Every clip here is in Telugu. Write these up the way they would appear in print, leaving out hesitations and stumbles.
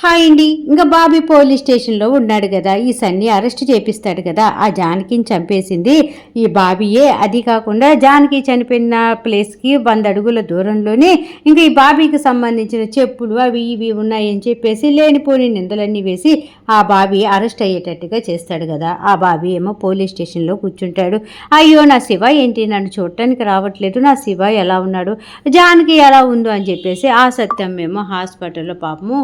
హాయ్ అండి. ఇంకా బాబీ పోలీస్ స్టేషన్లో ఉన్నాడు కదా, ఈ సన్నీ అరెస్ట్ చేపిస్తాడు కదా. ఆ జానకిని చంపేసింది ఈ బాబీయే. అది కాకుండా జానకి చనిపోయిన ప్లేస్కి 100 అడుగుల దూరంలోనే ఇంకా ఈ బాబీకి సంబంధించిన చెప్పులు అవి ఇవి ఉన్నాయని చెప్పేసి లేనిపోని నిందలన్నీ వేసి ఆ బాబీ అరెస్ట్ అయ్యేటట్టుగా చేస్తాడు కదా. ఆ బాబీ ఏమో పోలీస్ స్టేషన్లో కూర్చుంటాడు. అయ్యో నా శివ ఏంటి నన్ను చూడటానికి రావట్లేదు, నా శివ ఎలా ఉన్నాడు, జానకి ఎలా ఉందో అని చెప్పేసి ఆ సత్యం ఏమో హాస్పిటల్లో పాపము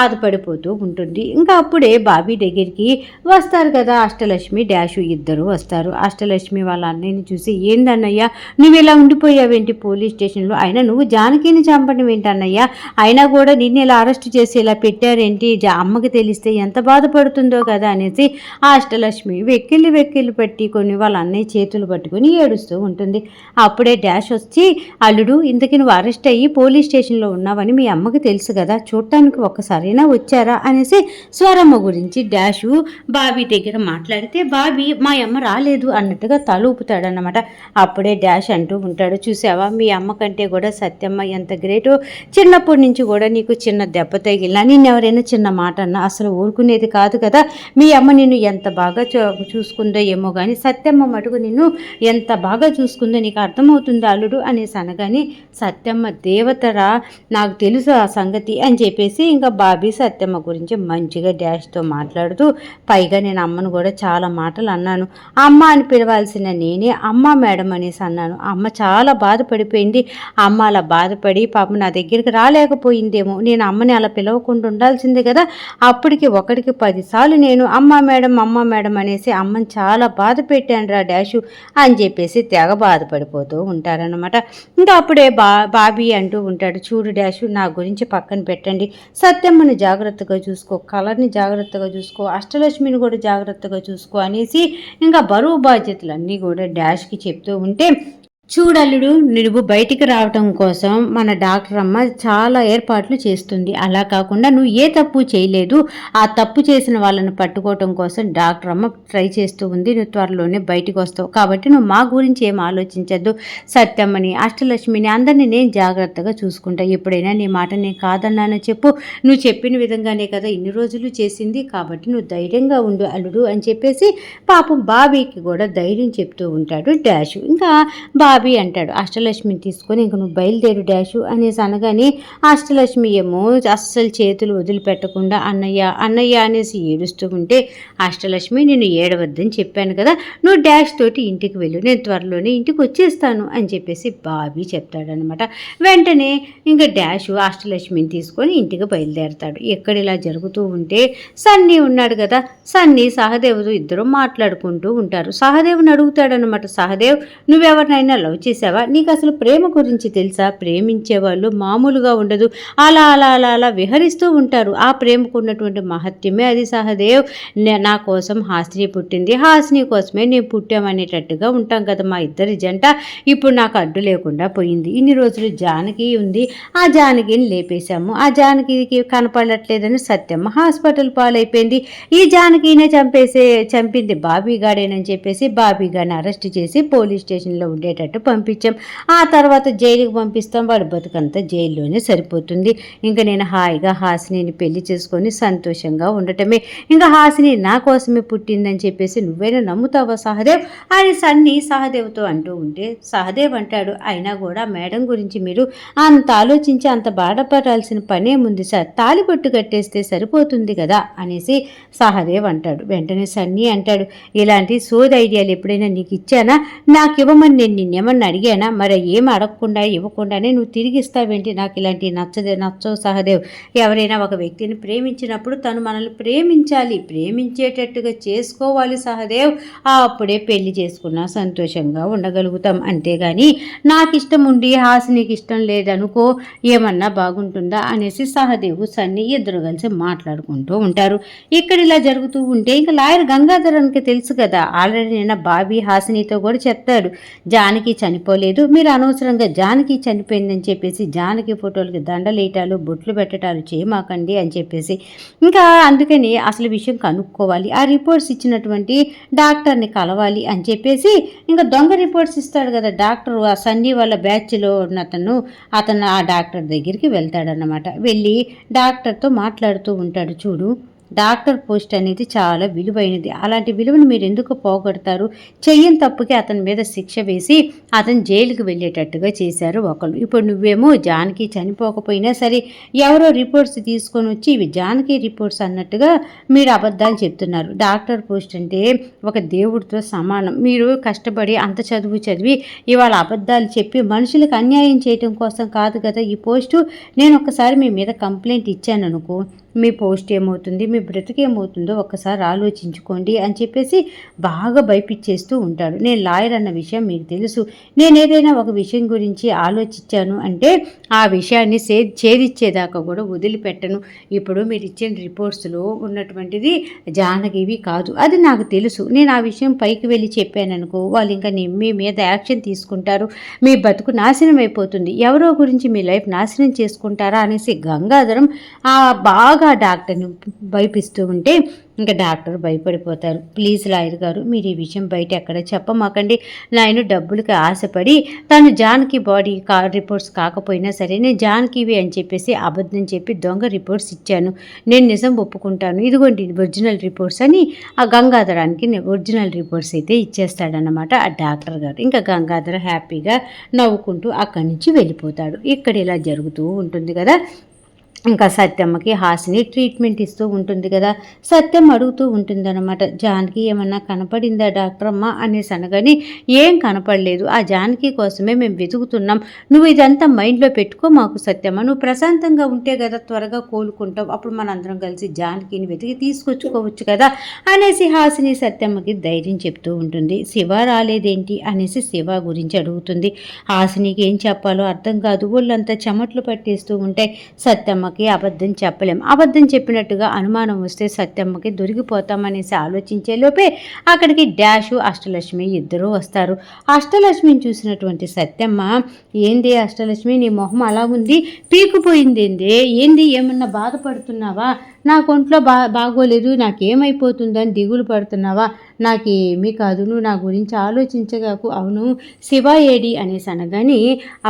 బాధపడిపోతూ ఉంటుంది. ఇంకా అప్పుడే బాబీ దగ్గరికి వస్తారు కదా అష్టలక్ష్మి డాషు, ఇద్దరు వస్తారు. అష్టలక్ష్మి వాళ్ళ అన్నయ్యని చూసి, ఏందన్నయ్యా నువ్వు ఇలా ఉండిపోయావేంటి పోలీస్ స్టేషన్లో, అయినా నువ్వు జానకిని చంపడం ఏంటన్నయ్యా, అయినా కూడా నిన్ను ఇలా అరెస్ట్ చేసి ఇలా పెట్టారేంటి, అమ్మకి తెలిస్తే ఎంత బాధపడుతుందో కదా అనేసి ఆ అష్టలక్ష్మి వెక్కిళ్ళు వెక్కిళ్ళు పెట్టి కొన్ని వాళ్ళ అన్నయ్య చేతులు పట్టుకొని ఏడుస్తూ ఉంటుంది. అప్పుడే డాష్ వచ్చి, అల్లుడు ఇంతకీ నువ్వు అరెస్ట్ అయ్యి పోలీస్ స్టేషన్లో ఉన్నావని మీ అమ్మకి తెలుసు కదా, చూడటానికి ఒక్కసారైనా వచ్చారా అనేసి స్వరమ్మ గురించి డాషు బాబీ దగ్గర మాట్లాడితే, బాబీ మా అమ్మ రాలేదు అన్నట్టుగా తల ఊపుతాడనమాట. అప్పుడే డాష్ అంటూ ఉంటాడు, చూసావా మీ అమ్మ కంటే కూడా సత్యమ్మ ఎంత గ్రేటు, చిన్నప్పటి నుంచి కూడా నీకు చిన్న దెబ్బ తగిలినా నిన్నెవరైనా చిన్న మాట అన్నా అసలు ఊరుకునేది కాదు కదా, మీ అమ్మ నిన్ను ఎంత బాగా చూసుకుందో ఏమో కానీ సత్యమ్మ మటుకు నిన్ను ఎంత బాగా చూసుకుందో నీకు అర్థమవుతుందో అల్లుడు అనేసి అనగానే, సత్యమ్మ దేవతరా నాకు తెలుసు ఆ సంగతి అని చెప్పేసి ఇంకా బాబీ సత్యమ్మ గురించి మంచిగా డాష్తో మాట్లాడుతూ, పైగా నేను అమ్మను కూడా చాలా మాటలు అన్నాను, అమ్మ అని పిలవాల్సిన నేనే అమ్మ మేడం అనేసి అన్నాను, అమ్మ చాలా బాధపడిపోయింది, అమ్మ అలా బాధపడి పాపం నా దగ్గరికి రాలేకపోయిందేమో, నేను అమ్మని అలా పిలవకుండా ఉండాల్సిందే కదా, అప్పటికి ఒకటికి 10 సార్లు నేను అమ్మ మేడం అనేసి అమ్మని చాలా బాధ పెట్టాను రా డాషు అని చెప్పేసి తెగ బాధపడిపోతూ ఉంటారనమాట. ఇంకా అప్పుడే బాబీ అంటూ ఉంటాడు, చూడు డాషు నా గురించి పక్కన పెట్టండి, సత్యమ్మని జాగ్రత్తగా చూసుకో, కలర్ని జాగ్రత్తగా చూసుకో, అష్టలక్ష్మిని కూడా జాగ్రత్తగా చూసుకో అనేసి ఇంకా బరువు బాధ్యతలన్నీ కూడా డాష్కి చెప్తూ ఉంటే, చూడల్లుడు నువ్వు బయటికి రావటం కోసం మన డాక్టర్ అమ్మ చాలా ఏర్పాట్లు చేస్తుంది, అలా కాకుండా నువ్వు ఏ తప్పు చేయలేదు, ఆ తప్పు చేసిన వాళ్ళని పట్టుకోవటం కోసం డాక్టర్ అమ్మ ట్రై చేస్తూ ఉంది, నువ్వు త్వరలోనే బయటికి వస్తావు, కాబట్టి నువ్వు మా గురించి ఏం ఆలోచించద్దు, సత్యమ్మని అష్టలక్ష్మిని అందరినీ నేను జాగ్రత్తగా చూసుకుంటా, ఎప్పుడైనా నీ మాట నేను కాదన్నానని చెప్పు, నువ్వు చెప్పిన విధంగానే కదా ఇన్ని రోజులు చేసింది, కాబట్టి నువ్వు ధైర్యంగా ఉండు అల్లుడు అని చెప్పేసి పాపం బాబీకి కూడా ధైర్యం చెప్తూ ఉంటాడు డాషు. ఇంకా బాబీ అంటాడు, అష్టలక్ష్మిని తీసుకొని ఇంక నువ్వు బయలుదేరు డాషు అనేసి అనగానే అష్టలక్ష్మి ఏమో అస్సలు చేతులు వదిలిపెట్టకుండా అన్నయ్య అన్నయ్య అనేసి ఏడుస్తూ ఉంటే, అష్టలక్ష్మి నేను ఏడవద్దని చెప్పాను కదా, నువ్వు డాష్ తోటి ఇంటికి వెళ్ళు, నేను త్వరలోనే ఇంటికి వచ్చేస్తాను అని చెప్పేసి బాబీ చెప్తాడనమాట. వెంటనే ఇంకా డాషు అష్టలక్ష్మిని తీసుకొని ఇంటికి బయలుదేరతాడు. ఎక్కడ ఇలా జరుగుతూ ఉంటే సన్నీ ఉన్నాడు కదా, సన్నీ సహదేవ్తో ఇద్దరు మాట్లాడుకుంటూ ఉంటారు. సహదేవ్ని అడుగుతాడనమాట, సహదేవ్ నువ్వెవరినైనా లవ్ చేసావా, నీకు అసలు ప్రేమ గురించి తెలుసా, ప్రేమించేవాళ్ళు మామూలుగా ఉండదు, అలా అలా అలా అలా విహరిస్తూ ఉంటారు, ఆ ప్రేమకు ఉన్నటువంటి మహత్యమే అది సహదేవ్, నా కోసం హాసిని పుట్టింది, హాసిని కోసమే నేను పుట్టామనేటట్టుగా ఉంటాం కదా మా ఇద్దరి జంట, ఇప్పుడు నాకు అడ్డు లేకుండా పోయింది, ఇన్ని రోజులు జానకి ఉంది, ఆ జానకిని లేపేశాము, ఆ జానకికి కనపడట్లేదని సత్యమ్మ హాస్పిటల్ పాలైపోయింది, ఈ జానకినే చంపింది బాబీ గాడేనని చెప్పేసి బాబీ గారిని అరెస్ట్ చేసి పోలీస్ స్టేషన్లో ఉండేటట్టు పంపించాం, ఆ తర్వాత జైలుకి పంపిస్తాం, వాడు బతుకంతా జైల్లోనే సరిపోతుంది, ఇంకా నేను హాయిగా హాసినిని పెళ్లి చేసుకొని సంతోషంగా ఉండటమే, ఇంకా హాసిని నా కోసమే పుట్టిందని చెప్పేసి నువ్వైనా నమ్ముతావా సహదేవ్ అని సన్నీ సహదేవ్తో అంటూ ఉంటే, సహదేవ్ అంటాడు, అయినా కూడా మేడం గురించి మీరు అంత ఆలోచించి అంత బాధపడాల్సిన పనేముంది సార్, తాలిబొట్టు కట్టేస్తే సరిపోతుంది కదా అనేసి సహదేవ్ అంటాడు. వెంటనే సన్నీ అంటాడు, ఇలాంటి సోది ఐడియాలు ఎప్పుడైనా నీకు ఇచ్చానా, నాకు ఇవ్వమని నేను నిన్నేమన్నా అడిగానా, మరి ఏం అడగకుండా ఇవ్వకుండానే నువ్వు తిరిగి ఇస్తావేంటి, నాకు ఇలాంటివి నచ్చవు సహదేవ్, ఎవరైనా ఒక వ్యక్తిని ప్రేమించినప్పుడు తను మనల్ని ప్రేమించాలి, ప్రేమించేటట్టుగా చేసుకోవాలి సహదేవ్, అప్పుడే పెళ్లి చేసుకున్నా సంతోషంగా ఉండగలుగుతాం, అంతేగాని నాకు ఇష్టం ఉండి హాసినికి ఇష్టం లేదనుకో ఏమన్నా బాగుంటుందా అనేసి సహదేవ్ సన్ని ఇద్దరు కలిసి మాట్లాడుకుంటూ ఉంటారు. ఇక్కడ ఇలా జరుగుతూ ఉంటే ఇంకా లాయర్ గంగాధరానికి తెలుసు కదా, ఆల్రెడీ నిన్న బాబీ హాసినితో కూడా చెప్తాడు, జానకి జానకి చనిపోలేదు, మీరు అనవసరంగా జానకి చనిపోయిందని చెప్పేసి జానకి ఫోటోలకి దండలేయటాలు బొట్లు పెట్టటాలు చేయమాకండి అని చెప్పేసి ఇంకా అందుకని అసలు విషయం కనుక్కోవాలి, ఆ రిపోర్ట్స్ ఇచ్చినటువంటి డాక్టర్ని కలవాలి అని చెప్పేసి ఇంకా దొంగ రిపోర్ట్స్ ఇస్తాడు కదా డాక్టర్, ఆ సన్నీ వాళ్ళ బ్యాచ్లో ఉన్న అతను ఆ డాక్టర్ దగ్గరికి వెళ్తాడన్నమాట. వెళ్ళి డాక్టర్తో మాట్లాడుతూ ఉంటాడు. చూడు, డాక్టర్ పోస్ట్ అనేది చాలా విలువైనది, అలాంటి విలువను మీరు ఎందుకు పోగొడతారు, చెయ్యని తప్పుకి అతని మీద శిక్ష వేసి అతను జైలుకి వెళ్ళేటట్టుగా చేశారు ఒకళ్ళు. ఇప్పుడు నువ్వేమో జానకి చనిపోకపోయినా సరే ఎవరో రిపోర్ట్స్ తీసుకొని వచ్చి ఇవి జానకి రిపోర్ట్స్ అన్నట్టుగా మీరు అబద్ధాలు చెప్తున్నారు. డాక్టర్ పోస్ట్ అంటే ఒక దేవుడితో సమానం, మీరు కష్టపడి అంత చదువు చదివి ఇవాళ అబద్ధాలు చెప్పి మనుషులకు అన్యాయం చేయటం కోసం కాదు కదా ఈ పోస్టు. నేను ఒకసారి మీ మీద కంప్లైంట్ ఇచ్చాను అనుకో, మీ పోస్ట్ ఏమవుతుంది, మీ బ్రతికేమవుతుందో ఒక్కసారి ఆలోచించుకోండి అని చెప్పేసి బాగా భయపిచ్చేస్తూ ఉంటాడు. నేను లాయర్ అన్న విషయం మీకు తెలుసు, నేను ఏదైనా ఒక విషయం గురించి ఆలోచించాను అంటే ఆ విషయాన్ని ఛేదిచ్చేదాకా కూడా వదిలిపెట్టను. ఇప్పుడు మీరు ఇచ్చిన రిపోర్ట్స్లో ఉన్నటువంటిది జానకివి కాదు, అది నాకు తెలుసు. నేను ఆ విషయం పైకి వెళ్ళి చెప్పాననుకో వాళ్ళు ఇంకా మీ మీద యాక్షన్ తీసుకుంటారు, మీ బతుకు నాశనం అయిపోతుంది, ఎవరో గురించి మీ లైఫ్ నాశనం చేసుకుంటారా అనేసి గంగాధరం బాగా డాక్టర్ని భయపిస్తూ ఉంటే ఇంకా డాక్టర్ భయపడిపోతారు. ప్లీజ్ లాయర్ గారు, మీరు ఈ విషయం బయట ఎక్కడ చెప్పమాకండి, నాయన డబ్బులకి ఆశపడి తను జానకి బాడీ రిపోర్ట్స్ కాకపోయినా సరే నేను జానకివి అని చెప్పేసి అబద్ధం చెప్పి దొంగ రిపోర్ట్స్ ఇచ్చాను, నేను నిజం ఒప్పుకుంటాను, ఇదిగోండి ఒరిజినల్ రిపోర్ట్స్ అని ఆ గంగాధరానికి ఒరిజినల్ రిపోర్ట్స్ అయితే ఇచ్చేస్తాడనమాట ఆ డాక్టర్ గారు. ఇంకా గంగాధర హ్యాపీగా నవ్వుకుంటూ అక్కడి నుంచి వెళ్ళిపోతాడు. ఇక్కడ ఇలా జరుగుతూ ఉంటుంది కదా. ఇంకా సత్యమ్మకి హాసిని ట్రీట్మెంట్ ఇస్తూ ఉంటుంది కదా. సత్యం అడుగుతూ ఉంటుందన్నమాట, జానకి ఏమన్నా కనపడిందా డాక్టర్ అమ్మ అనేసి అనగాని ఏం కనపడలేదు, ఆ జానకి కోసమే మేము వెతుకుతున్నాం, నువ్వు ఇదంతా మైండ్లో పెట్టుకో మాకు సత్యమ్మ, నువ్వు ప్రశాంతంగా ఉంటే కదా త్వరగా కోలుకుంటావు, అప్పుడు మనందరం కలిసి జానకిని వెతికి తీసుకొచ్చుకోవచ్చు కదా అనేసి హాసిని సత్యమ్మకి ధైర్యం చెప్తూ ఉంటుంది. శివ రాలేదేంటి అనేసి శివ గురించి అడుగుతుంది. హాసినికి ఏం చెప్పాలో అర్థం కాదు, ఒళ్ళంతా చెమట్లు పట్టేస్తూ ఉంటాయి. సత్యమ్మ అబద్ధం చెప్పలేం, అబద్ధం చెప్పినట్టుగా అనుమానం వస్తే సత్యమ్మకి దొరికిపోతామనేసి ఆలోచించే లోపే అక్కడికి డాషు అష్టలక్ష్మి ఇద్దరూ వస్తారు. అష్టలక్ష్మిని చూసినటువంటి సత్యమ్మ, ఏంది అష్టలక్ష్మి నీ మొహం అలా ఉంది, పీకుపోయింది ఏంది, ఏమన్నా బాధపడుతున్నావా, నాకు ఒంట్లో బాగోలేదు, నాకేమైపోతుందని దిగులు పడుతున్నావా, నాకేమీ కాదు, నువ్వు నా గురించి ఆలోచించగాకు, అవును శివ ఏడి అనేసి అనగాని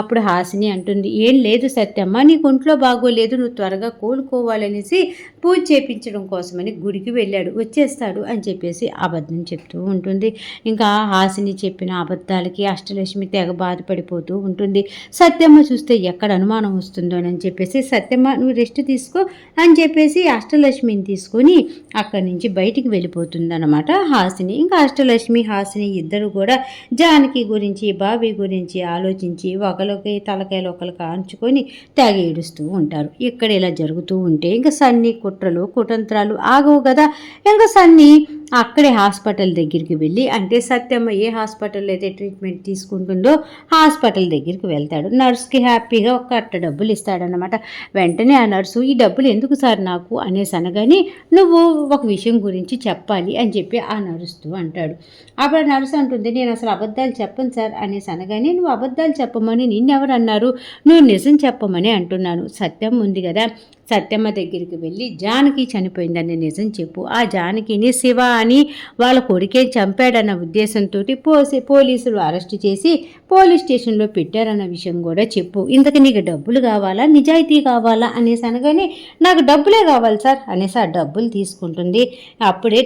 అప్పుడు హాసిని అంటుంది, ఏం లేదు సత్యమ్మ, నీకు ఒంట్లో బాగోలేదు, నువ్వు త్వరగా కోలుకోవాలనేసి పూజ చేయించడం కోసమని గుడికి వెళ్ళాడు, వచ్చేస్తాడు అని చెప్పేసి అబద్ధం చెప్తూ ఉంటుంది. ఇంకా హాసిని చెప్పిన అబద్ధాలకి అష్టలక్ష్మి తెగ బాధపడిపోతూ ఉంటుంది. సత్యమ్మ చూస్తే ఎక్కడ అనుమానం వస్తుందోనని చెప్పేసి సత్యమ్మ నువ్వు రెస్ట్ తీసుకో అని చెప్పేసి అష్టలక్ష్మిని తీసుకొని అక్కడి నుంచి బయటికి వెళ్ళిపోతుందన్నమాట హాసిని. ఇంకా అష్టలక్ష్మి హాసిని ఇద్దరు కూడా జానకి గురించి బాబీ గురించి ఆలోచించి ఒకరికి తలకాయలు ఒకరికి ఆంచుకొని తెగ ఏడుస్తూ ఉంటారు. ఇక్కడ ఇలా జరుగుతూ ఉంటే ఇంకా సన్నీ కుట్రలు కుతంత్రాలు ఆగవు కదా. ఇంకా సన్నీ అక్కడే హాస్పిటల్ దగ్గరికి వెళ్ళి, అంటే సత్యమ్మ ఏ హాస్పిటల్లో అయితే ట్రీట్మెంట్ తీసుకుంటుందో హాస్పిటల్ దగ్గరికి వెళ్తాడు. నర్స్కి హ్యాపీగా ఒక అట్ట డబ్బులు ఇస్తాడనమాట. వెంటనే ఆ నర్సు, ఈ డబ్బులు ఎందుకు సార్ నాకు అనేసి అనగాని, నువ్వు ఒక విషయం గురించి చెప్పాలి అని చెప్పి ఆ నర్సుతో అంటాడు. అప్పుడు నర్సు అంటుంది, నేను అసలు అబద్ధాలు చెప్పను సార్ అనేసి అనగానే, నువ్వు అబద్ధాలు చెప్పమని నిన్నెవరు అన్నారు, నువ్వు నిజం చెప్పమని అంటున్నాను, సత్యం ఉంది కదా, సత్యమ్మ దగ్గరికి వెళ్ళి జానకి చనిపోయిందని నిజం చెప్పు, ఆ జానకిని శివ అని వాళ్ళ కొడుకే చంపాడన్న ఉద్దేశంతో పోలీసులు అరెస్ట్ చేసి పోలీస్ స్టేషన్లో పెట్టారన్న విషయం కూడా చెప్పు, ఇంతకు నీకు డబ్బులు కావాలా నిజాయితీ కావాలా అనేసి అనగానే, నాకు డబ్బులే కావాలి సార్ అనేసి ఆ డబ్బులు తీసుకుంటుంది. అప్పుడే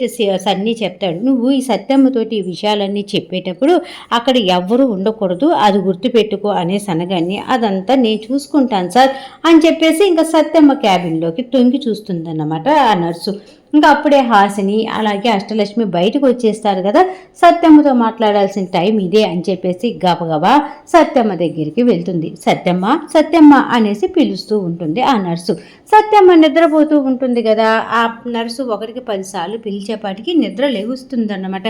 సన్నీ చెప్తాడు, నువ్వు ఈ సత్యమ్మతోటి ఈ విషయాలన్నీ చెప్పేటప్పుడు అక్కడ ఎవ్వరూ ఉండకూడదు, అది గుర్తుపెట్టుకో అనేసి అనగానే, అదంతా నేను చూసుకుంటాను సార్ అని చెప్పేసి ఇంకా సత్యమ్మ క్యాబిన్లోకి తొంగి చూస్తుందన్నమాట ఆ నర్సు. ఇంకా అప్పుడే హాసిని అలాగే అష్టలక్ష్మి బయటకు వచ్చేస్తారు కదా. సత్యమ్మతో మాట్లాడాల్సిన టైం ఇదే అని చెప్పేసి గబగబా సత్యమ్మ దగ్గరికి వెళ్తుంది. సత్యమ్మ సత్యమ్మ అనేసి పిలుస్తూ ఉంటుంది ఆ నర్సు. సత్యమ్మ నిద్రపోతూ ఉంటుంది కదా. ఆ నర్సు 1కి 10 సార్లు పిలిచేపాటికి నిద్ర లేగుస్తుందన్నమాట.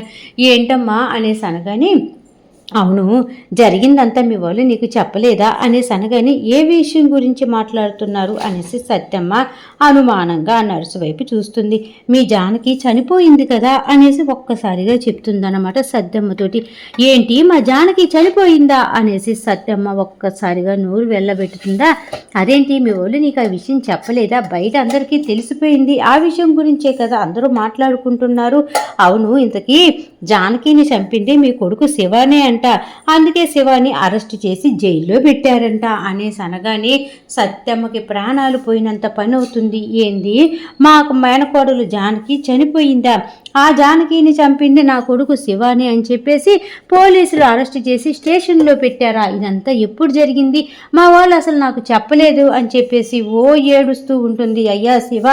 ఏంటమ్మా అనేసి అనగానే అవును, జరిగిందంతా మీ వాళ్ళు నీకు చెప్పలేదా అనేసి అనగానే ఏ విషయం గురించి మాట్లాడుతున్నారు అనేసి సత్యమ్మ అనుమానంగా ఆ నర్సు వైపు చూస్తుంది. మీ జానకి చనిపోయింది కదా అనేసి ఒక్కసారిగా చెప్తుందన్నమాట సత్యమ్మతోటి. ఏంటి మా జానకి చనిపోయిందా అనేసి సత్యమ్మ ఒక్కసారిగా నోరు వెళ్ళబెట్టుతుందా. అదేంటి మీ వాళ్ళు నీకు ఆ విషయం చెప్పలేదా? బయట అందరికీ తెలిసిపోయింది, ఆ విషయం గురించే కదా అందరూ మాట్లాడుకుంటున్నారు. అవును, ఇంతకీ జానకిని చంపింది మీ కొడుకు శివానే అంట, అందుకే శివాని అరెస్ట్ చేసి జైల్లో పెట్టారంట అనేసి అనగానే సత్యమ్మకి ప్రాణాలు పోయినంత పని అవుతుంది. ఏంది, మాకు మేనకోడలు జానకి చనిపోయిందా? ఆ జానకిని చంపింది నా కొడుకు శివాని అని చెప్పేసి పోలీసులు అరెస్ట్ చేసి స్టేషన్లో పెట్టారా? ఇదంతా ఎప్పుడు జరిగింది? మా వాళ్ళు అసలు నాకు చెప్పలేదు అని చెప్పేసి ఓ ఏడుస్తూ ఉంటుంది. అయ్యా శివ,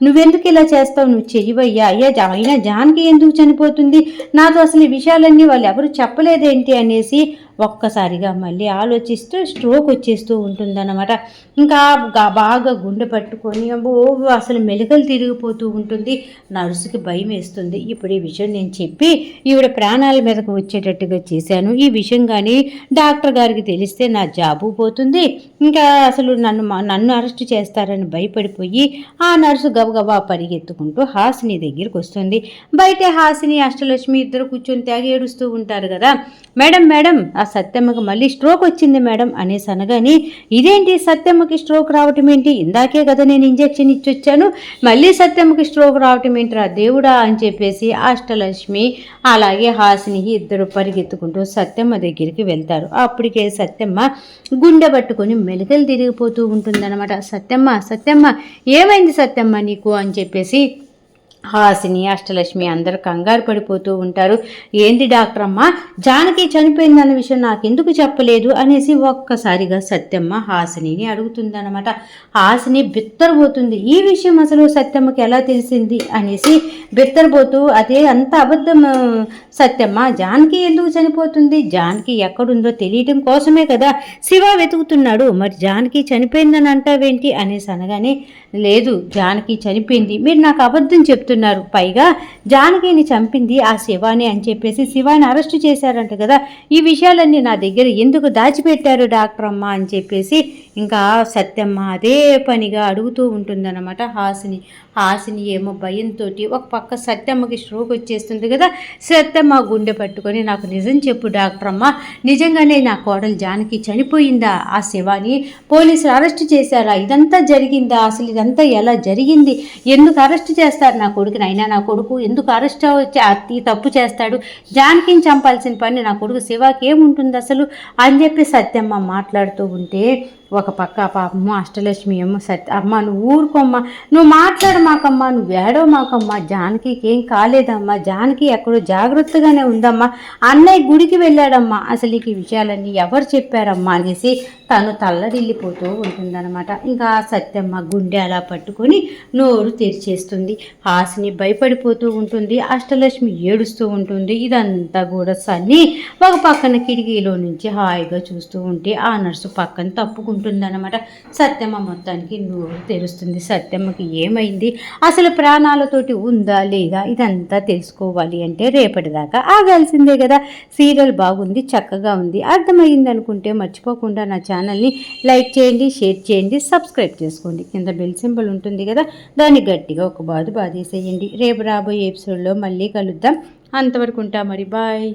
నువ్వెందుకు ఇలా చేస్తావు? నువ్వు చెయ్యవయ్యా. అయ్యా అయినా జానకి ఎందుకు చనిపోతుంది? నాతో అసలు ఈ విషయాలన్నీ వాళ్ళు ఎవరు చెప్పలేదేంటి అనేసి ఒక్కసారిగా మళ్ళీ ఆలోచిస్తూ స్ట్రోక్ వచ్చేస్తూ ఉంటుందన్నమాట. ఇంకా బాగా గుండె పట్టుకొని అసలు మెలికలు తిరిగిపోతూ ఉంటుంది. నర్సుకి భయం వేస్తుంది. ఇప్పుడు ఈ విషయం నేను చెప్పి ఈవిడ ప్రాణాల మీదకు వచ్చేటట్టుగా చేశాను, ఈ విషయం కానీ డాక్టర్ గారికి తెలిస్తే నా జాబు పోతుంది, ఇంకా అసలు నన్ను అరెస్ట్ చేస్తారని భయపడిపోయి ఆ నర్సు గబగబా పరిగెత్తుకుంటూ హాసిని దగ్గరికి వస్తుంది. బయట హాసిని అష్టలక్ష్మి ఇద్దరు కూర్చొని తెగ ఏడుస్తూ ఉంటారు కదా. మేడం మేడం, ఆ సత్యమ్మకి మళ్ళీ స్ట్రోక్ వచ్చింది మేడం అనేసి అనగాని, ఇదేంటి సత్యమ్మకి స్ట్రోక్ రావటం ఏంటి? ఇందాకే కదా నేను ఇంజెక్షన్ ఇచ్చొచ్చాను, మళ్ళీ సత్యమ్మకి స్ట్రోక్ రావటం ఏంటిరా దేవుడా అని చెప్పేసి అష్టలక్ష్మి అలాగే హాసిని ఇద్దరు పరిగెత్తుకుంటూ సత్యమ్మ దగ్గరికి వెళ్తారు. అప్పటికే సత్యమ్మ గుండె పట్టుకొని మెలికలు తిరిగిపోతూ ఉంటుందన్నమాట. సత్యమ్మ సత్యమ్మ ఏమైంది సత్యమ్మ నీకు అని చెప్పేసి హాసిని అష్టలక్ష్మి అందరు కంగారు పడిపోతూ ఉంటారు. ఏంది డాక్టర్ అమ్మ, జానకి చనిపోయిందన్న విషయం నాకెందుకు చెప్పలేదు అనేసి ఒక్కసారిగా సత్యమ్మ హాసినిని అడుగుతుందన్నమాట. హాసిని బిత్తరపోతుంది. ఈ విషయం అసలు సత్యమ్మకి ఎలా తెలిసింది అనేసి బిత్తరపోతూ, అదే అంత అబద్ధం సత్యమ్మ, జానకి ఎందుకు చనిపోతుంది? జానకి ఎక్కడుందో తెలియటం కోసమే కదా శివ వెతుకుతున్నాడు, మరి జానకి చనిపోయిందని అంటావేంటి అనేసి అనగానే, లేదు జానకి చనిపోయింది, మీరు నాకు అబద్ధం చెప్తున్నారు, పైగా జానకిని చంపింది ఆ శివాని అని చెప్పేసి శివాని అరెస్ట్ చేశారంట కదా, ఈ విషయాలన్నీ నా దగ్గర ఎందుకు దాచిపెట్టారు డాక్టర్ అమ్మ అని చెప్పేసి ఇంకా సత్యమ్మ అదే పనిగా అడుగుతూ ఉంటుందన్నమాట హాసిని ఏమో భయంతో ఒక పక్క సత్యమ్మకి స్ట్రోక్ వచ్చేస్తుంది కదా. సత్యమ్మ గుండె పట్టుకొని నాకు నిజం చెప్పు డాక్టర్ అమ్మ, నిజంగానే నా కోడలు జానకి చనిపోయిందా? ఆ శివాని పోలీసులు అరెస్ట్ చేశారా? ఇదంతా జరిగిందా? అసలు ఇదంతా ఎలా జరిగింది? ఎందుకు అరెస్ట్ చేస్తారు నా కొడుకుని? అయినా నా కొడుకు ఎందుకు అరెస్ట్ ఈ తప్పు చేస్తాడు? జానకిని చంపాల్సిన పని నా కొడుకు శివాకి ఏముంటుంది అసలు అని చెప్పి సత్యమ్మ మాట్లాడుతూ ఉంటే ఒక పక్క పాపమ్మ అష్టలక్ష్మి ఏమో అమ్మ నువ్వు ఊరుకోమ్మా, నువ్వు మాట్లాడమాకమ్మా, నువ్వు ఏడవమాకమ్మా, జానకి ఏం కాలేదమ్మా, జానకి ఎక్కడో జాగ్రత్తగానే ఉందమ్మా, అన్నయ్య గుడికి వెళ్ళాడమ్మా, అసలు ఈ విషయాలన్నీ ఎవరు చెప్పారమ్మా అనేసి తను తల్లడిల్లిపోతూ ఉంటుందన్నమాట. ఇంకా సత్యమ్మ గుండె అలా పట్టుకొని నోరు తెరిచేస్తుంది. హాసిని భయపడిపోతూ ఉంటుంది, అష్టలక్ష్మి ఏడుస్తూ ఉంటుంది. ఇదంతా కూడా సన్ని ఒక పక్కన కిటికీలో నుంచి హాయిగా చూస్తూ ఉంటే ఆ నర్సు పక్కన తప్పుకుంటుందన్నమాట. సత్యమ్మ మొత్తానికి నోరు తెరుస్తుంది. సత్యమ్మకి ఏమైంది, అసలు ప్రాణాలతోటి ఉందా లేదా, ఇదంతా తెలుసుకోవాలి అంటే రేపటిదాకా ఆగాల్సిందే కదా. సీరియల్ బాగుంది, చక్కగా ఉంది, అర్థమైంది అనుకుంటే మర్చిపోకుండా నా ఛానల్ని లైక్ చేయండి, షేర్ చేయండి, సబ్స్క్రైబ్ చేసుకోండి. కింద బెల్ సింబల్ ఉంటుంది కదా, దాన్ని గట్టిగా ఒక బాధేసేయండి. రేపు రాబోయే ఎపిసోడ్లో మళ్ళీ కలుద్దాం. అంతవరకు ఉంటా మరి, బాయ్.